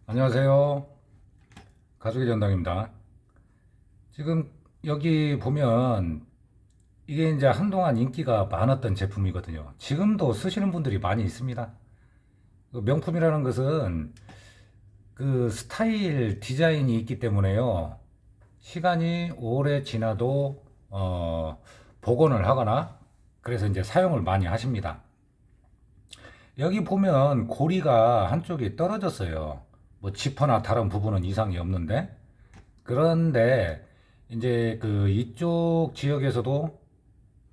안녕하세요. 가족의 전당입니다. 지금 여기 보면 이게 이제 한동안 인기가 많았던 제품이거든요. 지금도 쓰시는 분들이 많이 있습니다. 그 명품이라는 것은 그 스타일 디자인이 있기 때문에요. 시간이 오래 지나도 복원을 하거나 그래서 이제 사용을 많이 하십니다. 여기 보면 고리가 한쪽이 떨어졌어요. 뭐 지퍼나 다른 부분은 이상이 없는데, 그런데 이제 그 이쪽 지역에서도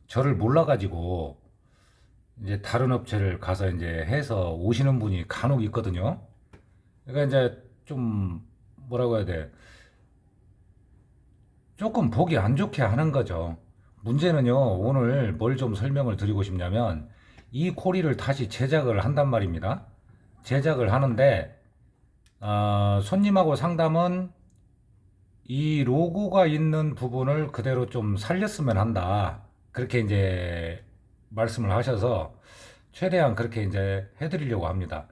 저를 몰라가지고 이제 다른 업체를 가서 이제 해서 오시는 분이 간혹 있거든요. 그러니까 이제 좀 뭐라고 해야 돼? 조금 보기 안 좋게 하는 거죠. 문제는요, 오늘 뭘 좀 설명을 드리고 싶냐면, 이 코리를 다시 제작을 한단 말입니다. 제작을 하는데, 손님하고 상담은 이 로고가 있는 부분을 그대로 좀 살렸으면 한다. 그렇게 이제 말씀을 하셔서 최대한 그렇게 이제 해드리려고 합니다.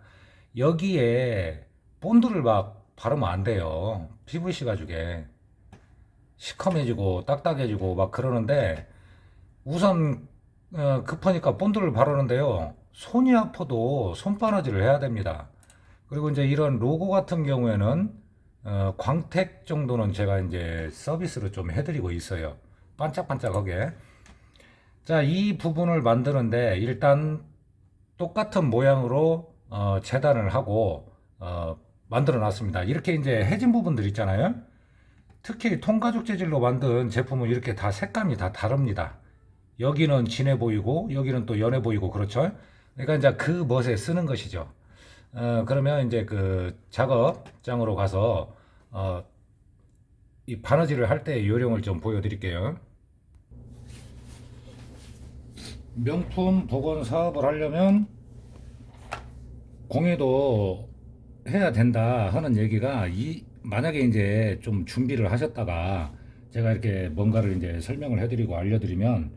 여기에 본드를 막 바르면 안 돼요. PVC 가죽에. 시커매지고 딱딱해지고 막 그러는데 우선 급하니까 본드를 바르는데요. 손이 아파도 손바느질을 해야 됩니다. 그리고 이제 이런 로고 같은 경우에는 광택 정도는 제가 이제 서비스로 좀 해드리고 있어요. 반짝반짝하게. 자, 이 부분을 만드는데 일단 똑같은 모양으로 재단을 하고 만들어 놨습니다. 이렇게 이제 해진 부분들 있잖아요. 특히 통가죽 재질로 만든 제품은 이렇게 다 색감이 다 다릅니다. 여기는 진해 보이고 여기는 또 연해 보이고 그렇죠. 그러니까 이제 그 멋에 쓰는 것이죠. 그러면 이제 그 작업장으로 가서 이 바느질을 할 때 요령을 좀 보여드릴게요. 명품 복원 사업을 하려면 공예도 해야 된다 하는 얘기가 만약에 이제 좀 준비를 하셨다가 제가 이렇게 뭔가를 이제 설명을 해드리고 알려드리면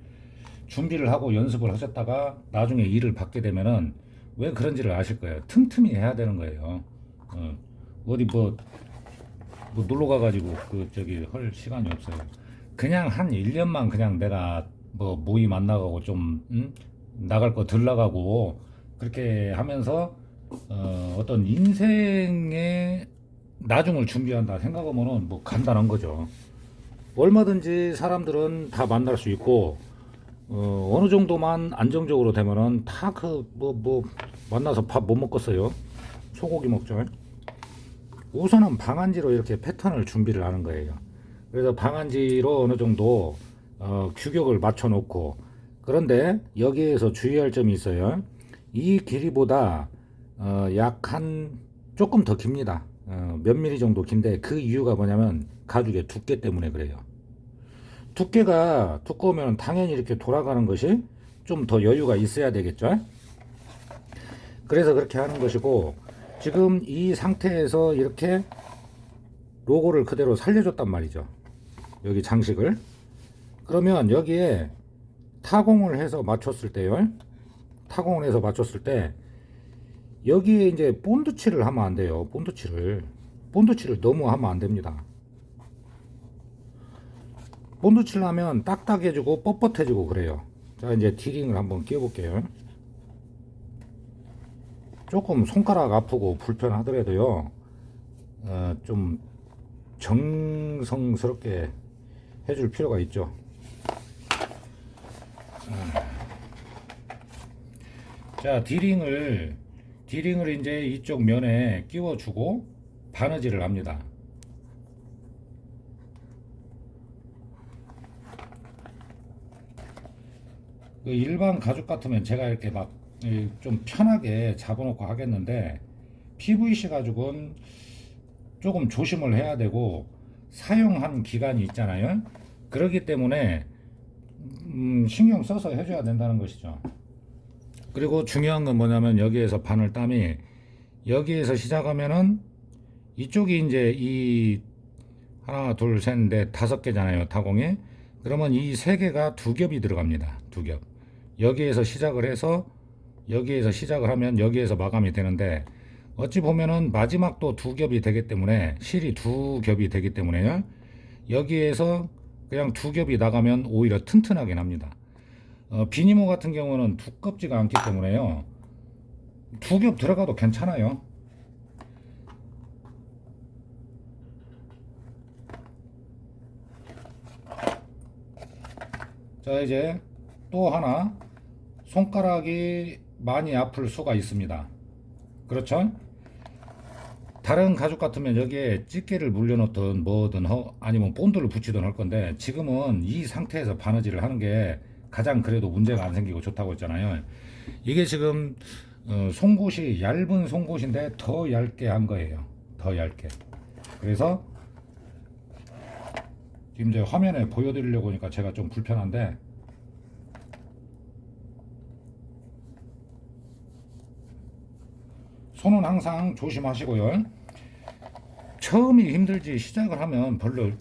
준비를 하고 연습을 하셨다가 나중에 일을 받게 되면은 왜 그런지를 아실 거예요. 틈틈이 해야 되는 거예요. 어디 뭐 놀러 가가지고 그 저기 할 시간이 없어요. 그냥 한 1년만 그냥 내가 뭐 모임 안 나가고 좀 나갈 거 덜 나가고 그렇게 하면서 어떤 인생의 나중을 준비한다 생각하면은 뭐 간단한 거죠. 얼마든지 사람들은 다 만날 수 있고 어느 정도만 안정적으로 되면은 다 그 뭐 만나서 밥 못 먹겠어요. 소고기 먹죠. 우선은 방안지로 이렇게 패턴을 준비를 하는 거예요. 그래서 방안지로 어느 정도 규격을 맞춰 놓고, 그런데 여기에서 주의할 점이 있어요. 이 길이보다 약 한 조금 더 깁니다. 몇 미리 정도 긴데 그 이유가 뭐냐면 가죽의 두께 때문에 그래요. 두께가 두꺼우면 당연히 이렇게 돌아가는 것이 좀 더 여유가 있어야 되겠죠. 그래서 그렇게 하는 것이고, 지금 이 상태에서 이렇게 로고를 그대로 살려줬단 말이죠. 여기 장식을. 그러면 여기에 타공을 해서 맞췄을 때요. 타공을 해서 맞췄을 때 여기에 이제 본드칠을 하면 안 돼요. 본드칠을 너무 하면 안 됩니다. 본드칠 하면 딱딱해지고 뻣뻣해지고 그래요. 자, 이제 디링을 한번 끼워볼게요. 조금 손가락 아프고 불편하더라도요, 좀 정성스럽게 해줄 필요가 있죠. 자, 디링을 이제 이쪽 면에 끼워주고 바느질을 합니다. 그 일반 가죽 같으면 제가 이렇게 막 좀 편하게 잡아놓고 하겠는데, PVC 가죽은 조금 조심을 해야 되고 사용한 기간이 있잖아요. 그렇기 때문에 신경 써서 해줘야 된다는 것이죠. 그리고 중요한 건 뭐냐면 여기에서 바늘 땀이 여기에서 시작하면은 이쪽이 이제 이 하나 둘셋넷 다섯 개잖아요, 타공이. 그러면 이 세 개가 두 겹이 들어갑니다. 두 겹. 여기에서 시작을 해서 여기에서 시작을 하면 여기에서 마감이 되는데, 어찌 보면은 마지막도 두 겹이 되기 때문에 실이 두 겹이 되기 때문에요. 여기에서 그냥 두 겹이 나가면 오히려 튼튼하게 납니다. 비니모 같은 경우는 두껍지가 않기 때문에요. 두 겹 들어가도 괜찮아요. 자, 이제 또 하나 손가락이 많이 아플 수가 있습니다. 그렇죠? 다른 가죽 같으면 여기에 집게를 물려놓든 뭐든 아니면 본드를 붙이든 할 건데, 지금은 이 상태에서 바느질을 하는 게 가장 그래도 문제가 안 생기고 좋다고 했잖아요. 이게 지금 송곳이 얇은 송곳인데 더 얇게 한 거예요. 더 얇게. 그래서 지금 이제 화면에 보여드리려고 하니까 제가 좀 불편한데, 손은 항상 조심하시고요. 처음이 힘들지 시작을 하면 별로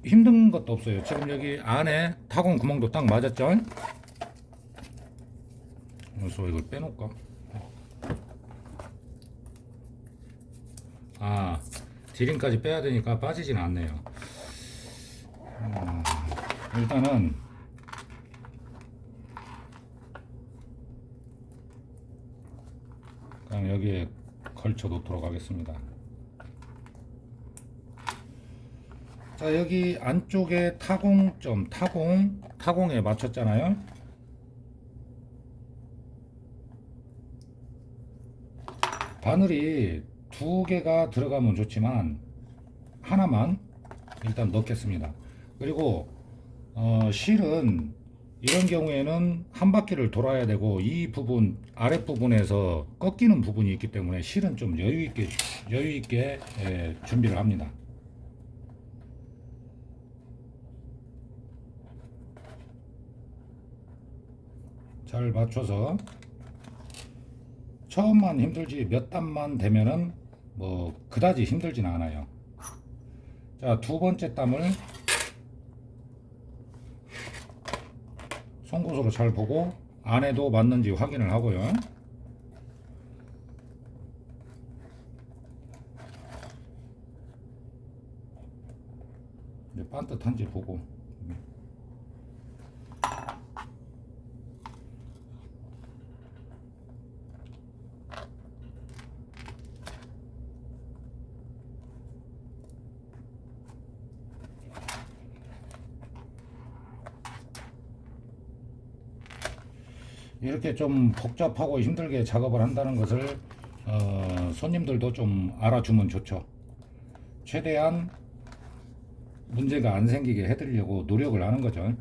힘든 것도 없어요. 지금 여기 안에 타공 구멍도 딱 맞았죠? 그래서 이걸 빼놓을까? 아, 디링까지 빼야 되니까 빠지진 않네요. 일단은 그냥 여기에 걸쳐 놓도록 하겠습니다. 자, 여기 안쪽에 타공점, 타공에 맞췄잖아요. 바늘이 두 개가 들어가면 좋지만 하나만 일단 넣겠습니다. 그리고 실은 이런 경우에는 한 바퀴를 돌아야 되고, 이 부분 아랫부분에서 꺾이는 부분이 있기 때문에 실은 좀 여유 있게 준비를 합니다. 잘 맞춰서 처음만 힘들지 몇 단만 되면은 뭐 그다지 힘들진 않아요. 자, 두 번째 땀을 송곳으로 잘 보고 안에도 맞는지 확인을 하고요. 이제 반듯한지 보고. 이렇게 좀 복잡하고 힘들게 작업을 한다는 것을 손님들도 좀 알아주면 좋죠. 최대한 문제가 안 생기게 해드리려고 노력을 하는 거죠.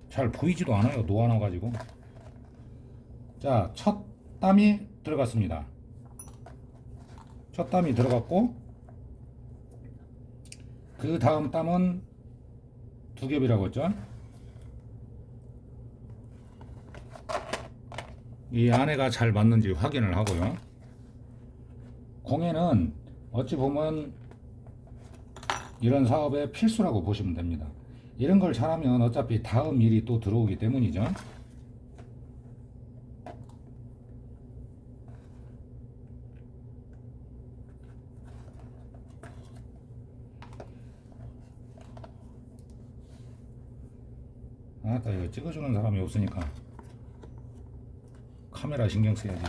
잘 보이지도 않아요, 놓아놔 가지고. 자, 첫 땀이 들어갔습니다. 첫 땀이 들어갔고, 그 다음 땀은 두 겹이라고 했죠. 이 안에가 잘 맞는지 확인을 하고요. 공예는 어찌 보면 이런 사업의 필수라고 보시면 됩니다. 이런 걸 잘하면 어차피 다음 일이 또 들어오기 때문이죠. 아따, 이거 찍어주는 사람이 없으니까 카메라 신경 써야지.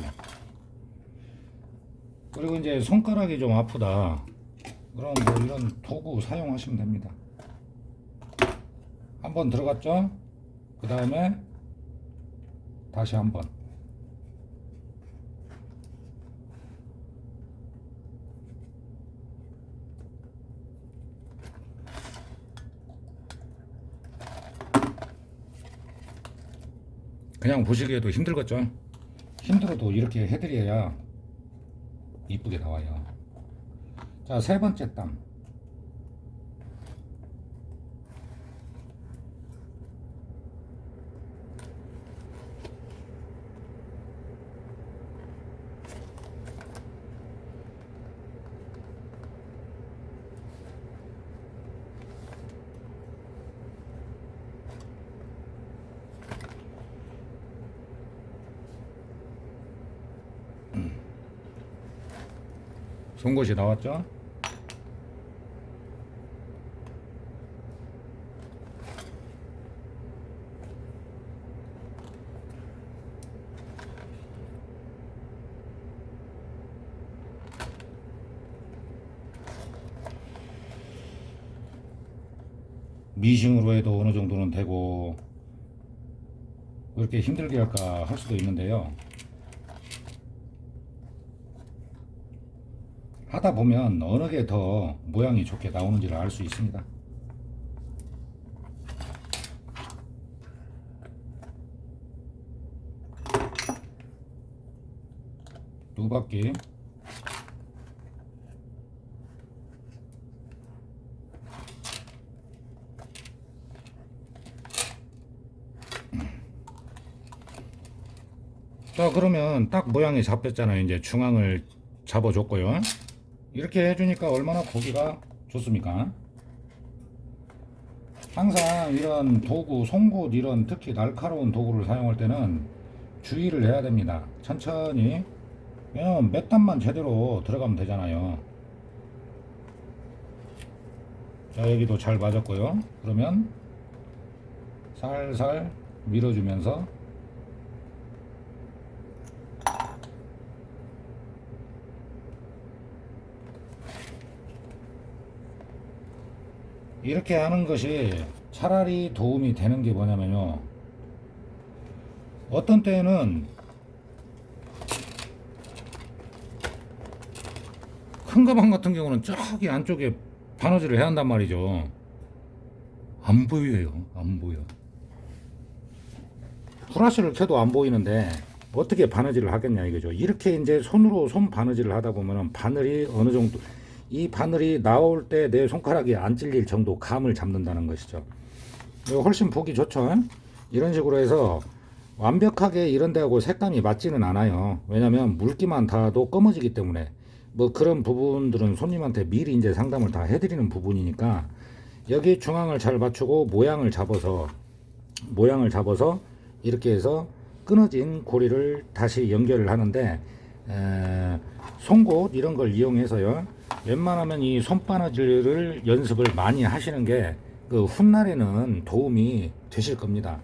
그리고 이제 손가락이 좀 아프다, 그럼 뭐 이런 도구 사용하시면 됩니다. 한번 들어갔죠? 그 다음에 다시 한번. 그냥 보시기에도 힘들겠죠? 힘들어도 이렇게 해드려야 이쁘게 나와요. 자, 세 번째 땀. 송곳이 나왔죠? 미싱으로 해도 어느 정도는 되고, 왜 이렇게 힘들게 할까 할 수도 있는데요. 하다 보면 어느 게 더 모양이 좋게 나오는지를 알 수 있습니다. 두 바퀴. 자, 그러면 딱 모양이 잡혔잖아요. 이제 중앙을 잡아줬고요. 이렇게 해주니까 얼마나 보기가 좋습니까? 항상 이런 도구, 송곳 이런 특히 날카로운 도구를 사용할 때는 주의를 해야 됩니다. 천천히. 왜냐면 몇 단만 제대로 들어가면 되잖아요. 자, 여기도 잘 맞았고요. 그러면 살살 밀어주면서 이렇게 하는 것이 차라리 도움이 되는 게 뭐냐면요. 어떤 때는 큰 가방 같은 경우는 저기 안쪽에 바느질을 해야 한단 말이죠. 안 보여요. 안 보여. 브러쉬를 켜도 안 보이는데 어떻게 바느질을 하겠냐 이거죠. 이렇게 이제 손으로 손 바느질을 하다 보면은 바늘이 어느 정도 이 바늘이 나올 때 내 손가락이 안 찔릴 정도 감을 잡는다는 것이죠. 이거 훨씬 보기 좋죠. 이런 식으로 해서 완벽하게 이런 데하고 색감이 맞지는 않아요. 왜냐면 물기만 닿아도 검어지기 때문에 뭐 그런 부분들은 손님한테 미리 이제 상담을 다 해드리는 부분이니까 여기 중앙을 잘 맞추고 모양을 잡아서 이렇게 해서 끊어진 고리를 다시 연결을 하는데 송곳 이런 걸 이용해서요. 웬만하면 이 손바느질을 연습을 많이 하시는 게 그 훗날에는 도움이 되실 겁니다.